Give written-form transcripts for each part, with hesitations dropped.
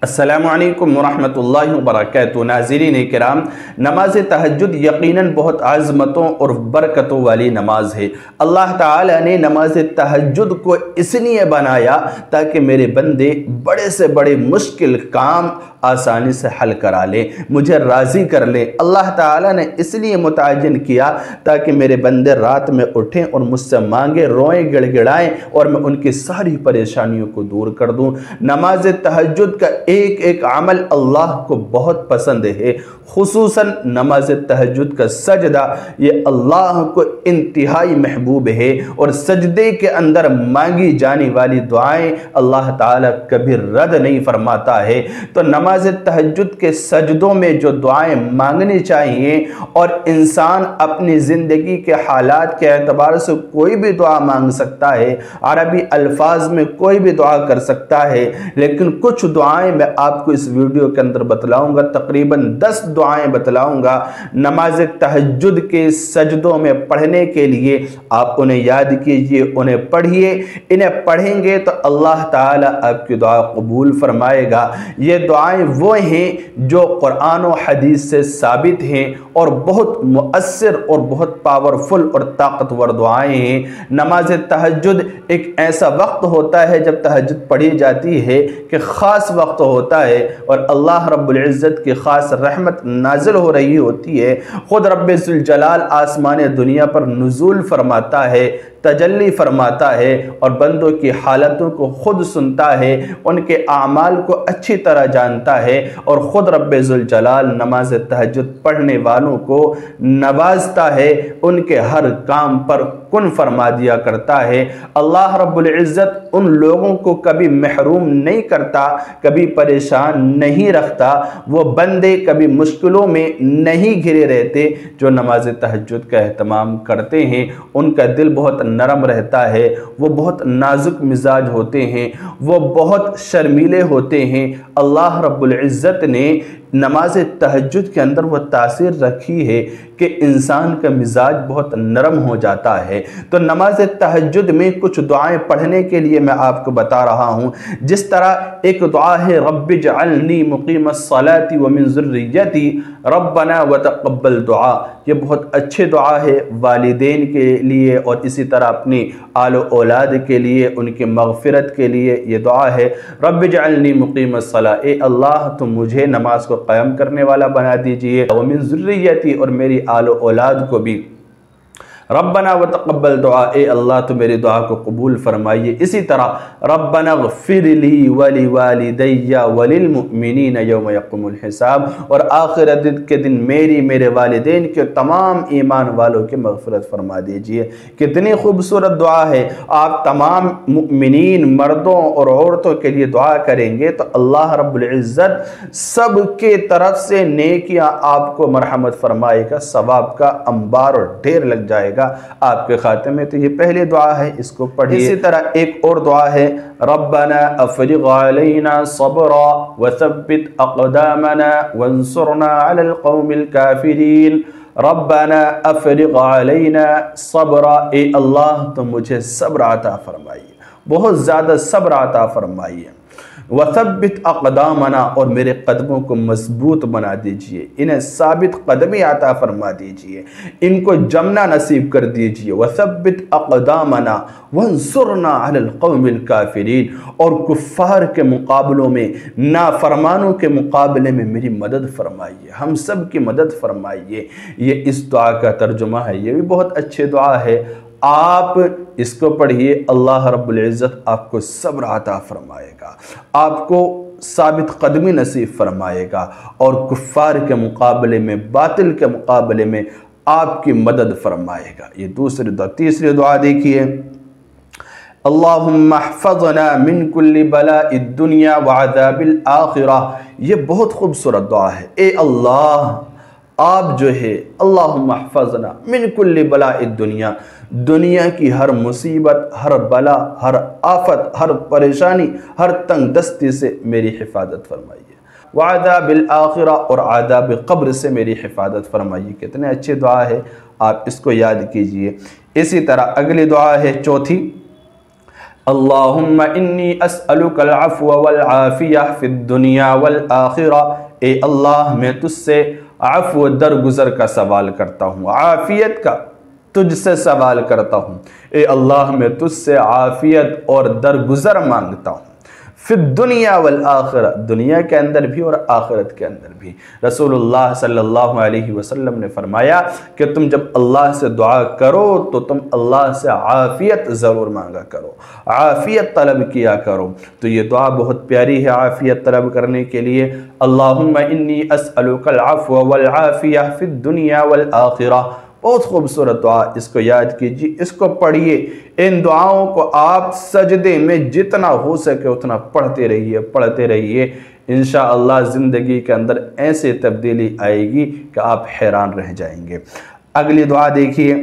السلام علیکم ورحمۃ اللہ وبرکاتہ۔ ناظرین کرام، نماز تہجد یقیناً بہت عظمتوں اور برکتوں والی نماز ہے۔ اللہ تعالیٰ نے نماز تہجد کو اس لیے بنایا تاکہ میرے بندے بڑے سے بڑے مشکل کام آسانی سے حل کرا لیں، مجھے راضی کر لیں۔ اللہ تعالیٰ نے اس لیے متعین کیا تاکہ میرے بندے رات میں اٹھیں اور مجھ سے مانگیں، روئیں، گڑ گڑائیں اور میں ان کی ساری پریشانیوں کو دور کر دوں۔ نماز تہجد کا ایک ایک عمل اللہ کو بہت پسند ہے، خصوصاً نماز تہجد کا سجدہ، یہ اللہ کو انتہائی محبوب ہے اور سجدے کے اندر مانگی جانے والی دعائیں اللہ تعالیٰ کبھی رد نہیں فرماتا ہے۔ تو نماز تہجد کے سجدوں میں جو دعائیں مانگنی چاہیے، اور انسان اپنی زندگی کے حالات کے اعتبار سے کوئی بھی دعا مانگ سکتا ہے، عربی الفاظ میں کوئی بھی دعا کر سکتا ہے، لیکن کچھ دعائیں میں آپ کو اس ویڈیو کے اندر بتلاؤں گا، تقریباً 10 دعائیں بتلاؤں گا نماز تہجد کے سجدوں میں پڑھنے کے لیے۔ آپ انہیں یاد کیجئے، انہیں پڑھیے، انہیں پڑھیں گے تو اللہ تعالیٰ آپ کی دعا قبول فرمائے گا۔ یہ دعائیں وہ ہیں جو قرآن و حدیث سے ثابت ہیں اور بہت مؤثر اور بہت پاورفل اور طاقتور دعائیں ہیں۔ نماز تہجد ایک ایسا وقت ہوتا ہے جب تہجد پڑھی جاتی ہے کہ خاص وقت ہوتا ہے اور اللہ رب العزت کی خاص رحمت نازل ہو رہی ہوتی ہے۔ خود رب ذوالجلال آسمان دنیا پر نزول فرماتا ہے، تجلی فرماتا ہے اور بندوں کی حالتوں کو خود سنتا ہے، ان کے اعمال کو اچھی طرح جانتا ہے، اور خود رب ذوالجلال نماز تہجد پڑھنے والوں کو نوازتا ہے، ان کے ہر کام پر کن فرما دیا کرتا ہے۔ اللہ رب العزت ان لوگوں کو کبھی محروم نہیں کرتا، کبھی پریشان نہیں رکھتا، وہ بندے کبھی مشکلوں میں نہیں گھرے رہتے جو نماز تہجد کا اہتمام کرتے ہیں۔ ان کا دل بہت نرم رہتا ہے، وہ بہت نازک مزاج ہوتے ہیں، وہ بہت شرمیلے ہوتے ہیں۔ اللہ رب العزت نے نماز تہجد کے اندر وہ تاثیر رکھی ہے کہ انسان کا مزاج بہت نرم ہو جاتا ہے۔ تو نماز تہجد میں کچھ دعائیں پڑھنے کے لیے میں آپ کو بتا رہا ہوں۔ جس طرح ایک دعا ہے رب اجعلنی مقیم الصلاۃ ومن ذریتی ربنا وتقبل دعا، یہ بہت اچھے دعا ہے والدین کے لیے اور اسی طرح اپنی آل و اولاد کے لیے، ان کی مغفرت کے لیے یہ دعا ہے۔ رب اجعلنی مقیم الصلاۃ، اے اللہ تم مجھے نماز کو قائم کرنے والا بنا دیجئے، ومن ذریتی اور میری آل و اولاد کو بھی، ربنا وتقبل دعا، اے اللہ تو میری دعا کو قبول فرمائیے۔ اسی طرح ربنا اغفر لی ولوالدی وللمؤمنین یوم یقوم الحساب، اور آخرت کے دن میری، میرے والدین کے، تمام ایمان والوں کی مغفرت فرما دیجئے۔ کتنی خوبصورت دعا ہے۔ آپ تمام مؤمنین مردوں اور عورتوں کے لیے دعا کریں گے تو اللہ رب العزت سب کے طرف سے نیکیاں آپ کو مرحمت فرمائے گا، ثواب کا انبار اور ڈھیر لگ جائے گا آپ کے خاتے میں۔ تو یہ پہلی دعا ہے، اس کو پڑھیے۔ اسی طرح ایک اور دعا ہے ربنا افرغ علینا صبرا وثبت اقدامنا وانصرنا علی القوم الکافرین، ربنا افرغ علینا صبرا، اے اللہ تو مجھے صبر عطا فرمائیے، بہت زیادہ صبر عطا فرمائیے، وثبت اقدامنا، اور میرے قدموں کو مضبوط بنا دیجئے، انہیں ثابت قدمی عطا فرما دیجئے، ان کو جمنا نصیب کر دیجئے، وثبت اقدامنا وانصرنا علی القوم الکافرین، اور کفار کے مقابلوں میں، نافرمانوں کے مقابلے میں میری مدد فرمائیے، ہم سب کی مدد فرمائیے۔ یہ اس دعا کا ترجمہ ہے، یہ بھی بہت اچھی دعا ہے، آپ اس کو پڑھیے، اللہ رب العزت آپ کو صبر عطا فرمائے گا، آپ کو ثابت قدمی نصیب فرمائے گا، اور کفار کے مقابلے میں، باطل کے مقابلے میں آپ کی مدد فرمائے گا۔ یہ دوسری دعا۔ تیسری دعا دیکھیے، اللہم احفظنا من کل بلاء الدنیا وعذاب الآخرہ، یہ بہت خوبصورت دعا ہے۔ اے اللہ، آپ جو ہے اللہم احفظنا من کل بلاء الدنیا، دنیا کی ہر مصیبت، ہر بلا، ہر آفت، ہر پریشانی، ہر تنگ دستی سے میری حفاظت فرمائیے، وعذاب الآخرہ، اور عذاب قبر سے میری حفاظت فرمائیے۔ کتنے اچھی دعا ہے، آپ اس کو یاد کیجئے۔ اسی طرح اگلی دعا ہے چوتھی، اللہم انی اسألک العفو والعافیہ فی الدنیا والآخرہ، اے اللہ میں تجھ سے عفو درگزر کا سوال کرتا ہوں، عافیت کا تجھ سے سوال کرتا ہوں، اے اللہ میں تجھ سے عافیت اور درگزر مانگتا ہوں، فی الدنیا والآخرہ، دنیا کے اندر بھی اور آخرت کے اندر بھی۔ رسول اللہ صلی اللہ علیہ وسلم نے فرمایا کہ تم جب اللہ سے دعا کرو تو تم اللہ سے عافیت ضرور مانگا کرو، عافیت طلب کیا کرو۔ تو یہ دعا بہت پیاری ہے عافیت طلب کرنے کے لیے۔ اللہم انی اسألک العفو والعافیہ فی الدنیا والآخرہ، بہت خوبصورت دعا، اس کو یاد کیجیے، اس کو پڑھیے، ان دعاؤں کو آپ سجدے میں جتنا ہو سکے اتنا پڑھتے رہیے، انشاءاللہ زندگی کے اندر ایسے تبدیلی آئے گی کہ آپ حیران رہ جائیں گے۔ اگلی دعا دیکھیے،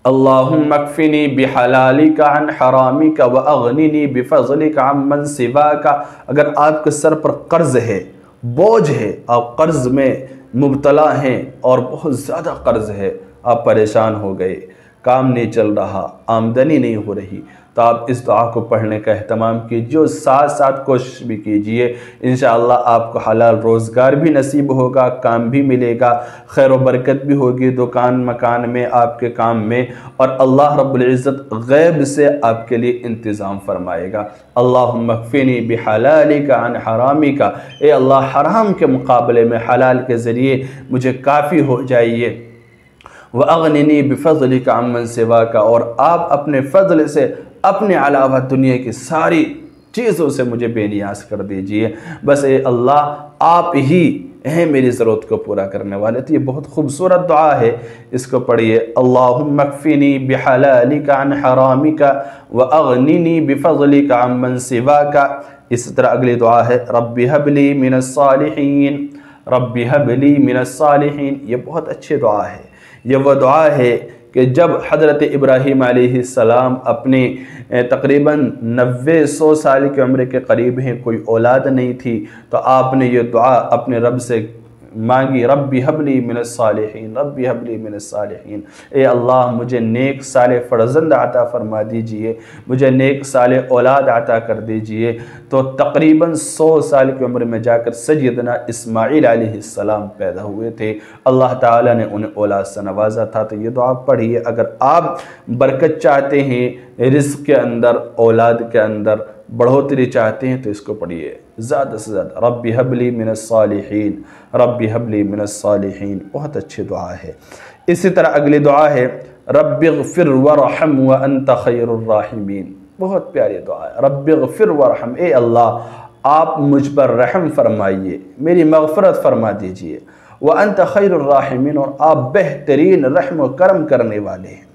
اللہم اکفنی بحلالک عن حرامک واغننی بفضلک عمن سواک۔ اگر آپ کے سر پر قرض ہے، بوجھ ہے، آپ قرض میں مبتلا ہیں اور بہت زیادہ قرض ہے، آپ پریشان ہو گئے، کام نہیں چل رہا، آمدنی نہیں ہو رہی، تو آپ اس دعا کو پڑھنے کا اہتمام کیجیے اور ساتھ ساتھ کوشش بھی کیجیے، انشاءاللہ آپ کو حلال روزگار بھی نصیب ہوگا، کام بھی ملے گا، خیر و برکت بھی ہوگی دکان مکان میں، آپ کے کام میں، اور اللہ رب العزت غیب سے آپ کے لیے انتظام فرمائے گا۔ اللہم اکفنی بحلالک عن حرامک، اے اللہ حرام کے مقابلے میں حلال کے ذریعے مجھے کافی ہو جائیے، وَأَغْنِنِي بِفَضْلِكَ عَمَّن سِوَاكَ، اور آپ اپنے فضل سے اپنے علاوہ دنیا کی ساری چیزوں سے مجھے بے نیاز کر دیجئے، بس اے اللہ آپ ہی ہیں میری ضرورت کو پورا کرنے والے۔ تو یہ بہت خوبصورت دعا ہے، اس کو پڑھیے، اللہم اکفنی بحلالک عن حرامک واغننی بفضلک عمن سواک۔ اسی طرح اگلی دعا ہے، رب ہب لی من الصالحین، رب ہب لی من الصالحین۔ یہ بہت اچھی دعا ہے، یہ وہ دعا ہے کہ جب حضرت ابراہیم علیہ السلام اپنے تقریباً 90-100 سال کی عمر کے قریب ہیں، کوئی اولاد نہیں تھی، تو آپ نے یہ دعا اپنے رب سے مانگی، رب ہب لی من الصالحین، رب ہب لی من الصالحین، اے اللہ مجھے نیک صالح فرزند عطا فرما دیجئے، مجھے نیک صالح اولاد عطا کر دیجئے۔ تو تقریباً 100 سال کی عمر میں جا کر سیدنا اسماعیل علیہ السلام پیدا ہوئے تھے، اللہ تعالیٰ نے انہیں اولاد سے نوازا تھا۔ تو یہ دعا پڑھیے، اگر آپ برکت چاہتے ہیں رزق کے اندر، اولاد کے اندر بڑھوتری چاہتے ہیں، تو اس کو پڑھیے زیادہ سے زیادہ، رب ہب لی من الصالحین، رب ہب لی من الصالحین، بہت اچھی دعا ہے۔ اسی طرح اگلی دعا ہے، رب اغفر ورحم وانت خیر الراحمین، بہت پیاری دعا ہے، رب اغفر ورحم، اے اللہ آپ مجھ پر رحم فرمائیے، میری مغفرت فرما دیجئے، وانت خیر الراحمین، اور آپ بہترین رحم و کرم کرنے والے ہیں۔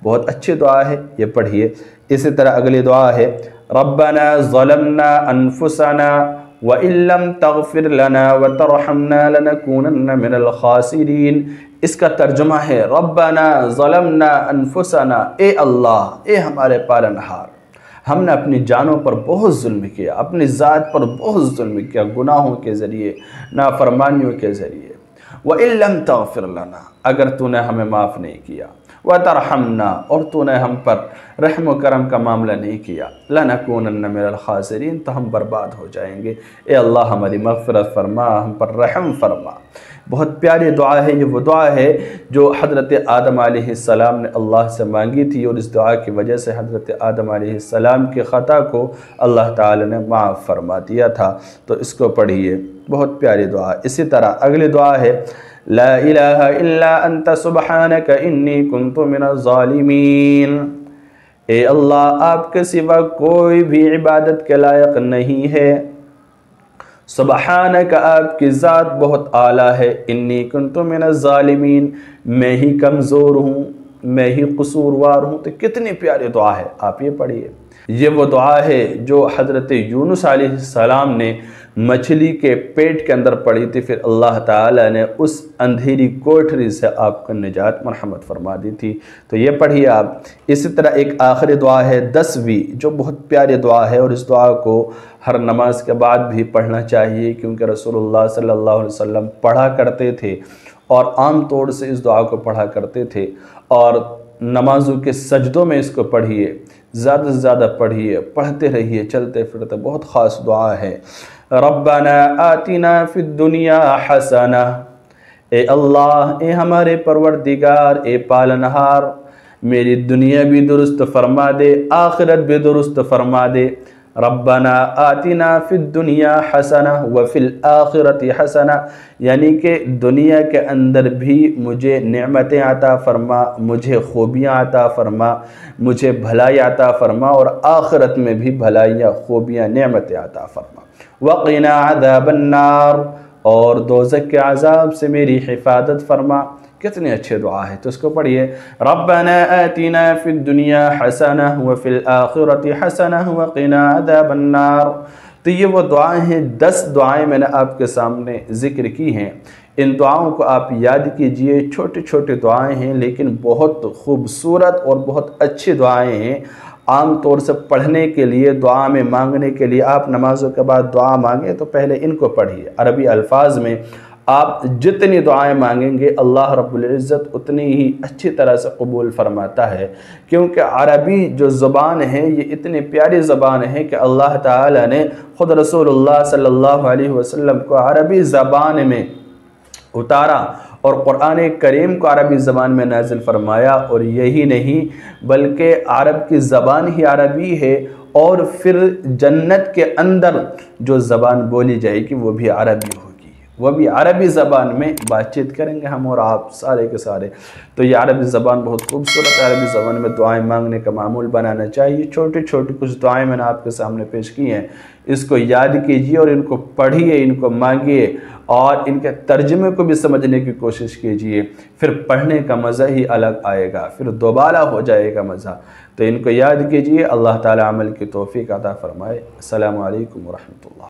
بہت اچھی دعا ہے، یہ پڑھیے۔ اسی طرح اگلی دعا ہے، ربنا ظلمنا انفسنا وَإِن لَّمْ تَغْفِرْ لَنَا وَتَرْحَمْنَا لَنَكُونَنَّ مِنَ الْخَاسِرِينَ۔ اس کا ترجمہ ہے، ربنا ظلمنا انفسنا، اے اللہ، اے ہمارے پالنہار، ہم نے اپنی جانوں پر بہت ظلم کیا، اپنی ذات پر بہت ظلم کیا، گناہوں کے ذریعے، نافرمانیوں کے ذریعے۔ وَإِن لَّمْ تَغْفِرْ لَنَا، اگر تو نے ہمیں معاف نہیں کیا، وَتَرْحَمْنَا، اور تو نے ہم پر رحم و کرم کا معاملہ نہیں کیا، لَنَكُونَنَّ مِنَ الْخَاسِرِينَ، تو ہم برباد ہو جائیں گے۔ اے اللہ ہماری مغفرت فرما، ہم پر رحم فرما۔ بہت پیاری دعا ہے، یہ وہ دعا ہے جو حضرت آدم علیہ السلام نے اللہ سے مانگی تھی، اور اس دعا کی وجہ سے حضرت آدم علیہ السلام کی خطا کو اللہ تعالی نے معاف فرما دیا تھا۔ تو اس کو پڑھیے، بہت پیاری دعا۔ اسی طرح اگلی دعا ہے، لا الہ الا انت سبحانک انی کنت من الظالمین، اے اللہ آپ کے سوا کوئی بھی عبادت کے لائق نہیں ہے، سبحانک آپ کی ذات بہت اعلیٰ ہے، انی کنت من الظالمین، میں ہی کمزور ہوں، میں ہی قصوروار ہوں۔ تو کتنی پیاری دعا ہے، آپ یہ پڑھیے۔ یہ وہ دعا ہے جو حضرت یونس علیہ السلام نے مچھلی کے پیٹ کے اندر پڑھی تھی، پھر اللہ تعالیٰ نے اس اندھیری کوٹھری سے آپ کو نجات مرحمت فرما دی تھی۔ تو یہ پڑھیے آپ۔ اسی طرح ایک آخری دعا ہے 10ویں، جو بہت پیاری دعا ہے، اور اس دعا کو ہر نماز کے بعد بھی پڑھنا چاہیے، کیونکہ رسول اللہ صلی اللہ علیہ وسلم پڑھا کرتے تھے، اور عام طور سے اس دعا کو پڑھا کرتے تھے، اور نمازوں کے سجدوں میں اس کو پڑھیے۔ زیادہ سے زیادہ پڑھیے، پڑھتے رہیے، چلتے پھرتے، بہت خاص دعا ہے۔ ربنا آتنا فی الدنیا حسنہ، اے اللہ، اے ہمارے پروردگار، اے پالنہار، میری دنیا بھی درست فرما دے، آخرت بھی درست فرما دے۔ ربنا آتنا فی الدنیا حسنہ وفی الآخرت حسنہ، یعنی کہ دنیا کے اندر بھی مجھے نعمتیں عطا فرما، مجھے خوبیاں عطا فرما، مجھے بھلائی عطا فرما، اور آخرت میں بھی بھلائیاں، خوبیاں، نعمتیں عطا فرما۔ وقنا عذاب النار، اور دوزخ کے عذاب سے میری حفاظت فرما۔ کتنے اچھے دعا ہے، تو اس کو پڑھیے۔ ربنا آتنا فی الدنیا حسنہ وفی الآخرت حسنہ وقنا عذاب النار۔ تو یہ وہ دعائیں ہیں، 10 دعائیں میں نے آپ کے سامنے ذکر کی ہیں۔ ان دعاؤں کو آپ یاد کیجئے، چھوٹے چھوٹے دعائیں ہیں لیکن بہت خوبصورت اور بہت اچھی دعائیں ہیں۔ عام طور سے پڑھنے کے لیے، دعا میں مانگنے کے لیے، آپ نمازوں کے بعد دعا مانگیں تو پہلے ان کو پڑھیے۔ عربی الفاظ میں آپ جتنی دعائیں مانگیں گے اللہ رب العزت اتنی ہی اچھی طرح سے قبول فرماتا ہے، کیونکہ عربی جو زبان ہے یہ اتنی پیاری زبان ہے کہ اللہ تعالی نے خود رسول اللہ صلی اللہ علیہ وسلم کو عربی زبان میں اتارا، اور قرآن کریم کو عربی زبان میں نازل فرمایا، اور یہی نہیں بلکہ عرب کی زبان ہی عربی ہے، اور پھر جنت کے اندر جو زبان بولی جائے گی وہ بھی عربی ہوگی، وہ بھی عربی زبان میں بات چیت کریں گے ہم اور آپ سارے کے سارے۔ تو یہ عربی زبان بہت خوبصورت ہے، عربی زبان میں دعائیں مانگنے کا معمول بنانا چاہیے۔ چھوٹی چھوٹی کچھ دعائیں میں نے آپ کے سامنے پیش کی ہیں، اس کو یاد کیجئے اور ان کو پڑھیے، ان کو مانگیے، اور ان کے ترجمے کو بھی سمجھنے کی کوشش کیجئے۔ پھر پڑھنے کا مزہ ہی الگ آئے گا، پھر دوبارہ ہو جائے گا مزہ۔ تو ان کو یاد کیجئے، اللہ تعالی عمل کی توفیق عطا فرمائے۔ السلام علیکم ورحمۃ اللہ۔